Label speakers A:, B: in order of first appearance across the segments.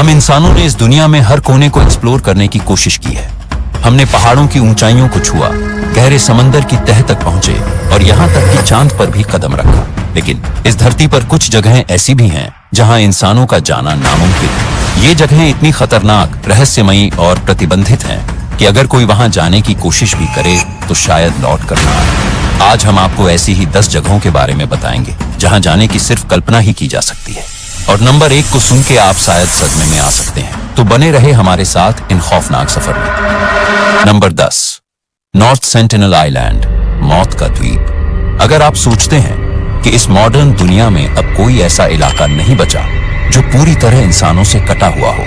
A: हम इंसानों ने इस दुनिया में हर कोने को एक्सप्लोर करने की कोशिश की है। हमने पहाड़ों की ऊंचाइयों को छुआ, गहरे समंदर की तह तक पहुंचे और यहाँ तक कि चांद पर भी कदम रखा। लेकिन इस धरती पर कुछ जगहें ऐसी भी हैं जहां इंसानों का जाना नामुमकिन है। ये जगहें इतनी खतरनाक, रहस्यमयी और प्रतिबंधित हैं कि अगर कोई वहां जाने की कोशिश भी करे तो शायद लौट कर ना आए। आज हम आपको ऐसी ही 10 जगहों के बारे में बताएंगे जहां जाने की सिर्फ कल्पना ही की जा सकती है। और नंबर 1 को सुन के आप शायद सदमे में आ सकते हैं, तो बने रहे हमारे साथ इन खौफनाक सफर में। नंबर 10, नॉर्थ सेंटिनल आइलैंड, मौत का द्वीप। अगर आप सोचते हैं कि इस मॉडर्न दुनिया में अब कोई ऐसा इलाका नहीं बचा जो पूरी तरह इंसानों से कटा हुआ हो,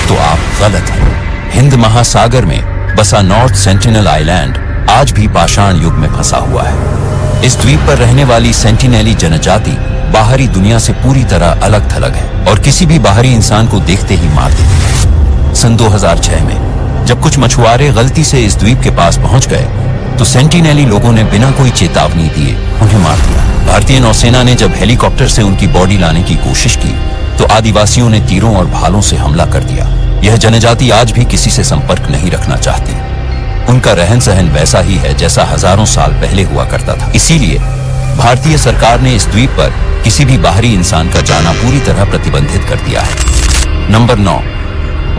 A: तो आप गलत हैं। हिंद महासागर में बसा नॉर्थ सेंटिनल आइलैंड आज भी पाषाण युग में फंसा हुआ है। इस द्वीप पर रहने वाली सेंटिनेली जनजाति बाहरी दुनिया से पूरी तरह अलग थलग है और किसी भी बाहरी इंसान को देखते ही मार देती है। सन 2006 में जब कुछ मछुआरे गलती से इस द्वीप के पास पहुंच गए तो सेंटिनेली लोगों ने बिना कोई चेतावनी दिए उन्हें मार दिया। भारतीय नौसेना ने जब हेलीकॉप्टर से उनकी बॉडी लाने की कोशिश की तो आदिवासियों ने तीरों और भालों से हमला कर दिया। यह जनजाति आज भी किसी से संपर्क नहीं रखना चाहती। उनका रहन सहन वैसा ही है जैसा हजारों साल पहले हुआ करता था। इसीलिए भारतीय सरकार ने इस द्वीप पर किसी भी बाहरी इंसान का जाना पूरी तरह प्रतिबंधित कर दिया है। नंबर 9,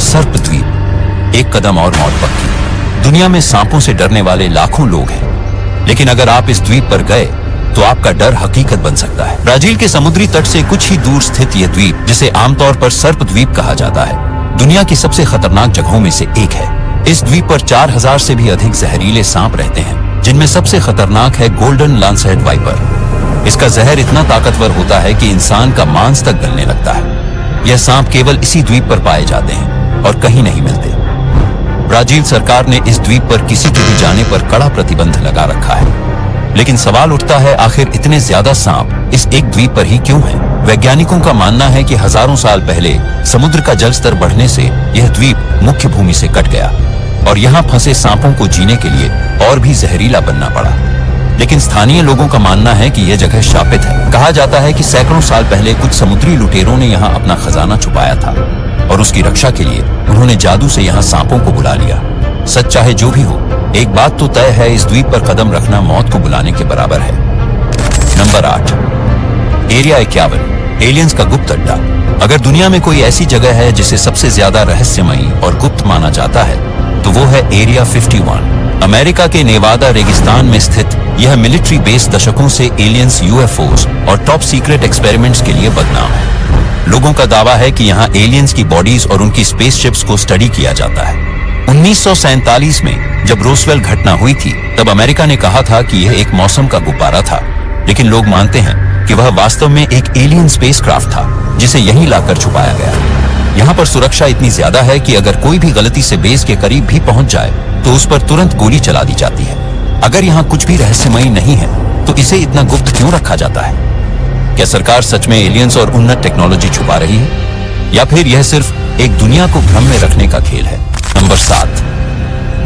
A: सर्प द्वीप, एक कदम और मौत पक्की। दुनिया में सांपों से डरने वाले लाखों लोग हैं, लेकिन अगर आप इस द्वीप पर गए तो आपका डर हकीकत बन सकता है। ब्राजील के समुद्री तट से कुछ ही दूर स्थित यह द्वीप, जिसे आमतौर पर सर्प द्वीप कहा जाता है, दुनिया की सबसे खतरनाक जगहों में से एक है। इस द्वीप पर 4000 से भी अधिक जहरीले सांप रहते हैं, जिनमें सबसे खतरनाक है गोल्डन लांसहेड वाइपर। इसका जहर इतना ताकतवर होता है कि इंसान का मांस तक गलने लगता है। यह सांप केवल इसी द्वीप पर पाए जाते हैं और कहीं नहीं मिलते। ब्राजील सरकार ने इस द्वीप पर किसी के भी जाने पर कड़ा प्रतिबंध लगा रखा है। लेकिन सवाल उठता है, आखिर इतने ज्यादा सांप इस एक द्वीप पर ही क्यों हैं? वैज्ञानिकों का मानना है कि हजारों साल पहले समुद्र का जल स्तर बढ़ने से यह द्वीप मुख्य भूमि से कट गया और यहाँ फंसे सांपों को जीने के लिए और भी जहरीला बनना पड़ा। लेकिन स्थानीय लोगों का मानना है कि यह जगह शापित है। कहा जाता है कि सैकड़ों साल पहले कुछ समुद्री लुटेरों ने यहाँ अपना खजाना छुपाया था और उसकी रक्षा के लिए उन्होंने जादू से यहाँ सांपों को बुला लिया। सच चाहे जो भी हो, एक बात तो तय है, इस द्वीप पर कदम रखना मौत को बुलाने के बराबर है। नंबर 8, एरिया 51, एलियंस का गुप्त अड्डा। अगर दुनिया में कोई ऐसी जगह है जिसे सबसे ज्यादा रहस्यमयी और गुप्त माना जाता है तो वो है एरिया 51। अमेरिका के नेवादा रेगिस्तान में स्थित यह मिलिट्री बेस दशकों से एलियंस, यूएफओस और टॉप सीक्रेट एक्सपेरिमेंट्स के लिए बदनाम है। लोगों का दावा है कि यहाँ एलियंस की बॉडीज और उनकी स्पेसशिप्स को स्टडी किया जाता है। 1947 में जब रोसवेल घटना हुई थी तब अमेरिका ने कहा था कि यह एक मौसम का गुब्बारा था, लेकिन लोग मानते हैं कि वह वास्तव में एक एलियन स्पेसक्राफ्ट था जिसे यहीं लाकर छुपाया गया। यहाँ पर सुरक्षा इतनी ज्यादा है कि अगर कोई भी गलती से बेस के करीब भी पहुंच जाए तो उस पर तुरंत गोली चला दी जाती है। अगर यहाँ कुछ भी रहस्यमयी नहीं है तो इसे इतना गुप्त क्यों रखा जाता है? क्या सरकार सच में एलियंस और उन्नत टेक्नोलॉजी छुपा रही है, या फिर यह सिर्फ एक दुनिया को भ्रम में रखने का खेल है? नंबर 7,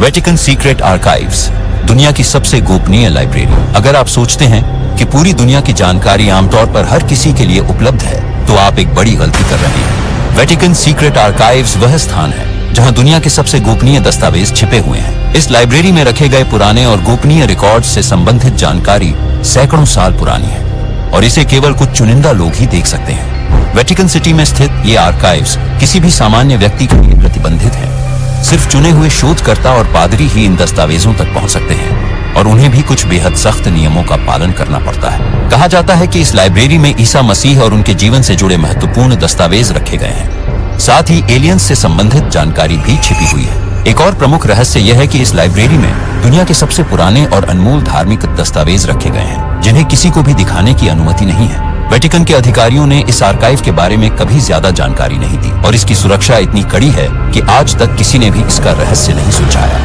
A: वेटिकन सीक्रेट आर्काइव्स, दुनिया की सबसे गोपनीय लाइब्रेरी। अगर आप सोचते हैं कि पूरी दुनिया की जानकारी आमतौर पर हर किसी के लिए उपलब्ध है तो आप एक बड़ी गलती कर रहे हैं। वेटिकन सीक्रेट आर्काइव्स वह स्थान है जहां दुनिया के सबसे गोपनीय दस्तावेज छिपे हुए हैं। इस लाइब्रेरी में रखे गए पुराने और गोपनीय रिकॉर्ड्स से संबंधित जानकारी सैकड़ों साल पुरानी है और इसे केवल कुछ चुनिंदा लोग ही देख सकते हैं। वेटिकन सिटी में स्थित ये आर्काइव्स किसी भी सामान्य व्यक्ति के लिए प्रतिबंधित हैं। सिर्फ चुने हुए शोधकर्ता और पादरी ही इन दस्तावेजों तक पहुंच सकते हैं और उन्हें भी कुछ बेहद सख्त नियमों का पालन करना पड़ता है। कहा जाता है कि इस लाइब्रेरी में ईसा मसीह और उनके जीवन से जुड़े महत्वपूर्ण दस्तावेज रखे गए हैं। साथ ही एलियंस से संबंधित जानकारी भी छिपी हुई है। एक और प्रमुख रहस्य यह है कि इस लाइब्रेरी में दुनिया के सबसे पुराने और अनमोल धार्मिक दस्तावेज रखे गए हैं जिन्हें किसी को भी दिखाने की अनुमति नहीं है। वेटिकन के अधिकारियों ने इस आर्काइव के बारे में कभी ज्यादा जानकारी नहीं दी और इसकी सुरक्षा इतनी कड़ी है कि आज तक किसी ने भी इसका रहस्य नहीं सुलझाया।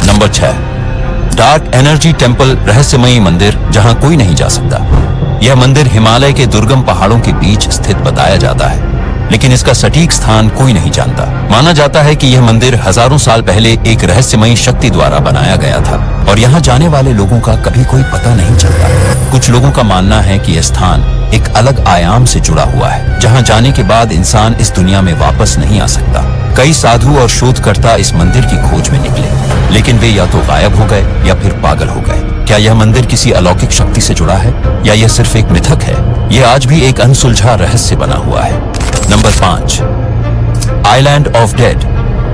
A: नंबर 6, डार्क एनर्जी टेम्पल, रहस्यमयी मंदिर जहां कोई नहीं जा सकता। यह मंदिर हिमालय के दुर्गम पहाड़ों के बीच स्थित बताया जाता है, लेकिन इसका सटीक स्थान कोई नहीं जानता। माना जाता है कि यह मंदिर हजारों साल पहले एक रहस्यमयी शक्ति द्वारा बनाया गया था और यहाँ जाने वाले लोगों का कभी कोई पता नहीं चलता। कुछ लोगों का मानना है कि यह स्थान एक अलग आयाम से जुड़ा हुआ है, जहां जाने के बाद इंसान इस दुनिया में वापस नहीं आ सकता। कई साधु और शोधकर्ता इस मंदिर की खोज में निकले, लेकिन वे या तो गायब हो गए या फिर पागल हो गए। क्या यह मंदिर किसी अलौकिक शक्ति से जुड़ा है या यह सिर्फ एक मिथक है? यह आज भी एक अनसुलझा रहस्य बना हुआ है। नंबर 5, आइलैंड ऑफ डेड,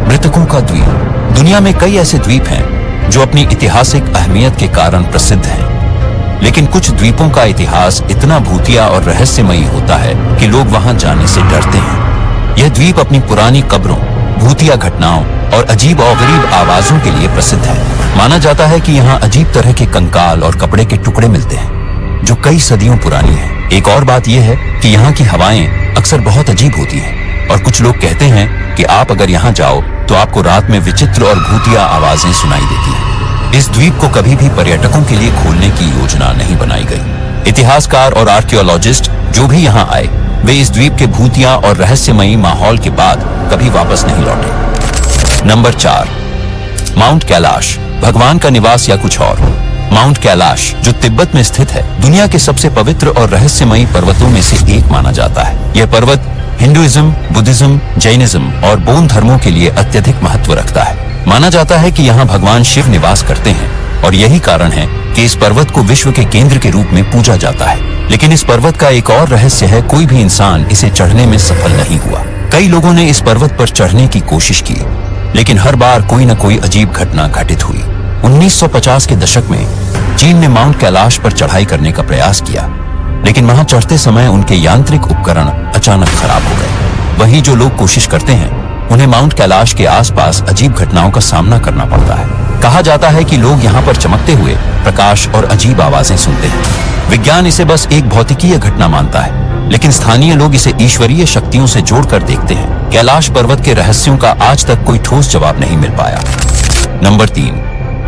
A: मृतकों का द्वीप। दुनिया में कई ऐसे द्वीप हैं जो अपनी ऐतिहासिक अहमियत के कारण प्रसिद्ध हैं, लेकिन कुछ द्वीपों का इतिहास इतना भूतिया और रहस्यमयी होता है कि लोग वहां जाने से डरते हैं। यह द्वीप अपनी पुरानी कब्रों, भूतिया घटनाओं और अजीब और गरीब आवाजों के लिए प्रसिद्ध है। माना जाता है कि यहाँ अजीब तरह के कंकाल और कपड़े के टुकड़े मिलते हैं जो कई सदियों पुरानी है। एक और बात यह है कि यहाँ की हवाएं अक्सर बहुत अजीब होती हैं और कुछ लोग कहते हैं कि आप अगर यहाँ जाओ तो आपको रात में विचित्र और भूतिया आवाजें सुनाई देती हैं। इस द्वीप को कभी भी पर्यटकों के लिए खोलने की योजना नहीं बनाई गई। इतिहासकार और आर्कियोलॉजिस्ट जो भी यहाँ आए, वे इस द्वीप के भूतिया और रहस्यमयी माहौल के बाद कभी वापस नहीं लौटे। नंबर 4, माउंट कैलाश, भगवान का निवास या कुछ और। माउंट कैलाश, जो तिब्बत में स्थित है, दुनिया के सबसे पवित्र और रहस्यमयी पर्वतों में से एक माना जाता है। यह पर्वत हिंदुइज्म, बुद्धिज्म, जैनिज्म और बौद्ध धर्मों के लिए अत्यधिक महत्व रखता है। माना जाता है कि यहाँ भगवान शिव निवास करते हैं और यही कारण है कि इस पर्वत को विश्व के केंद्र के रूप में पूजा जाता है। लेकिन इस पर्वत का एक और रहस्य है, कोई भी इंसान इसे चढ़ने में सफल नहीं हुआ। कई लोगों ने इस पर्वत पर चढ़ने की कोशिश की, लेकिन हर बार कोई न कोई अजीब घटना घटित हुई। 1950 के दशक में चीन ने माउंट कैलाश पर चढ़ाई करने का प्रयास किया, लेकिन वहां चढ़ते समय उनके यांत्रिक उपकरण अचानक खराब हो गए। वहीं जो लोग कोशिश करते हैं, उन्हें माउंट कैलाश के आसपास अजीब घटनाओं का सामना करना पड़ता है। कहा जाता है कि लोग यहाँ पर चमकते हुए प्रकाश और अजीब आवाजें सुनते हैं। विज्ञान इसे बस एक भौतिकीय घटना मानता है, लेकिन स्थानीय लोग इसे ईश्वरीय शक्तियों से जोड़कर देखते हैं। कैलाश पर्वत के रहस्यों का आज तक कोई ठोस जवाब नहीं मिल पाया। नंबर 3,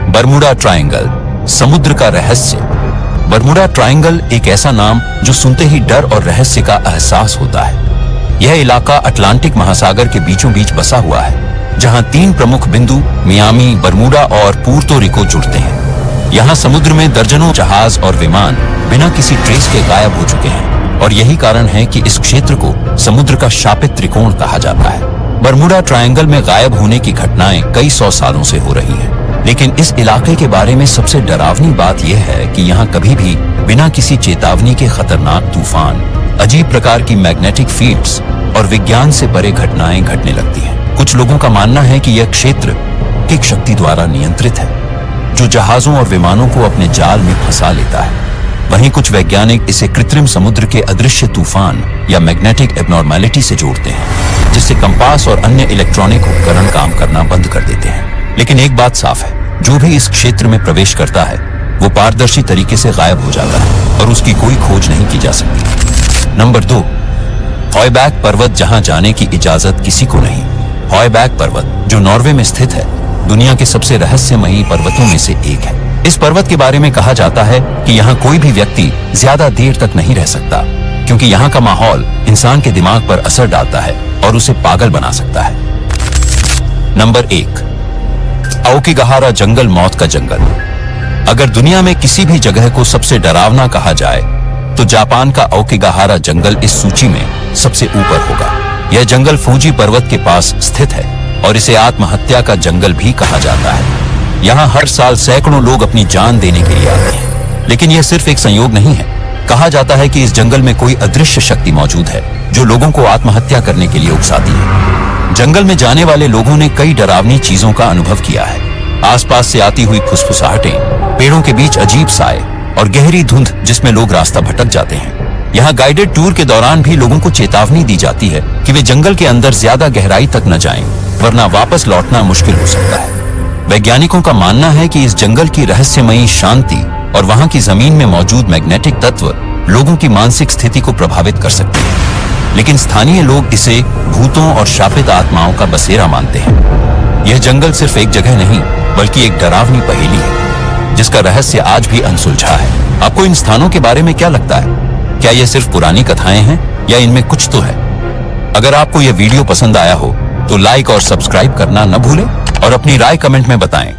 A: बरमुडा ट्रायंगल, समुद्र का रहस्य। बरमुडा ट्रायंगल एक ऐसा नाम जो सुनते ही डर और रहस्य का एहसास होता है। यह इलाका अटलांटिक महासागर के बीचों बीच बसा हुआ है, जहां 3 प्रमुख बिंदु मियामी, बरमुडा और पुर्तो रिको जुड़ते हैं। यहाँ समुद्र में दर्जनों जहाज और विमान बिना किसी ट्रेस के गायब हो चुके हैं और यही कारण है कि इस क्षेत्र को समुद्र का शापित त्रिकोण कहा जाता है। बरमुडा ट्रायंगल में गायब होने की घटनाएं कई 100 सालों से हो रही हैं, लेकिन इस इलाके के बारे में सबसे डरावनी बात यह है कि यहाँ कभी भी बिना किसी चेतावनी के खतरनाक तूफान, अजीब प्रकार की मैग्नेटिक फील्ड्स और विज्ञान से परे घटनाएं घटने लगती हैं। कुछ लोगों का मानना है कि यह क्षेत्र एक शक्ति द्वारा नियंत्रित है, जो जहाजों और विमानों को अपने जाल में फंसा लेता है। वहीं कुछ वैज्ञानिक इसे कृत्रिम समुद्र के अदृश्य तूफान या मैग्नेटिक एबनॉर्मेलिटी से जोड़ते हैं, जिससे कंपास और अन्य इलेक्ट्रॉनिक उपकरण काम करना बंद कर देते हैं। लेकिन एक बात साफ है, जो भी इस क्षेत्र में प्रवेश करता है वो पारदर्शी तरीके से गायब हो जाता है और उसकी कोई खोज नहीं की जा सकती। नंबर 2, हॉयबैक पर्वत, जहां जाने की इजाजत किसी को नहीं। हॉयबैक पर्वत, जो नॉर्वे में स्थित है, दुनिया के सबसे रहस्यमयी पर्वतों में से एक है। इस पर्वत के बारे में कहा जाता है कि यहाँ कोई भी व्यक्ति ज्यादा देर तक नहीं रह सकता, क्योंकि यहाँ का माहौल इंसान के दिमाग पर असर डालता है और उसे पागल बना सकता है। नंबर 1, आओकिगाहारा जंगल, मौत का जंगल। अगर दुनिया में किसी भी जगह को सबसे डरावना कहा जाए तो जापान का आओकिगाहारा जंगल इस सूची में सबसे ऊपर होगा। यह जंगल फूजी पर्वत के पास स्थित है और इसे आत्महत्या का जंगल भी कहा जाता है। यहाँ हर साल सैकड़ों लोग अपनी जान देने के लिए आते हैं, लेकिन यह सिर्फ एक संयोग नहीं है। कहा जाता है कि इस जंगल में कोई अदृश्य शक्ति मौजूद है जो लोगों को आत्महत्या करने के लिए उकसाती है। जंगल में जाने वाले लोगों ने कई डरावनी चीजों का अनुभव किया है। आसपास से आती हुई फुसफुसाहटें, पेड़ों के बीच अजीब साए और गहरी धुंध जिसमें लोग रास्ता भटक जाते हैं। यहाँ गाइडेड टूर के दौरान भी लोगों को चेतावनी दी जाती है कि वे जंगल के अंदर ज्यादा गहराई तक न जाएं, वरना वापस लौटना मुश्किल हो सकता है। वैज्ञानिकों का मानना है कि इस जंगल की रहस्यमयी शांति और वहां की जमीन में मौजूद मैग्नेटिक तत्व लोगों की मानसिक स्थिति को प्रभावित कर सकते हैं, लेकिन स्थानीय लोग इसे भूतों और शापित आत्माओं का बसेरा मानते हैं। यह जंगल सिर्फ एक जगह नहीं, बल्कि एक डरावनी पहेली है जिसका रहस्य आज भी अनसुलझा है। आपको इन स्थानों के बारे में क्या लगता है? क्या ये सिर्फ पुरानी कथाएं हैं या इनमें कुछ तो है? अगर आपको यह वीडियो पसंद आया हो तो लाइक और सब्सक्राइब करना न भूलें और अपनी राय कमेंट में बताएं।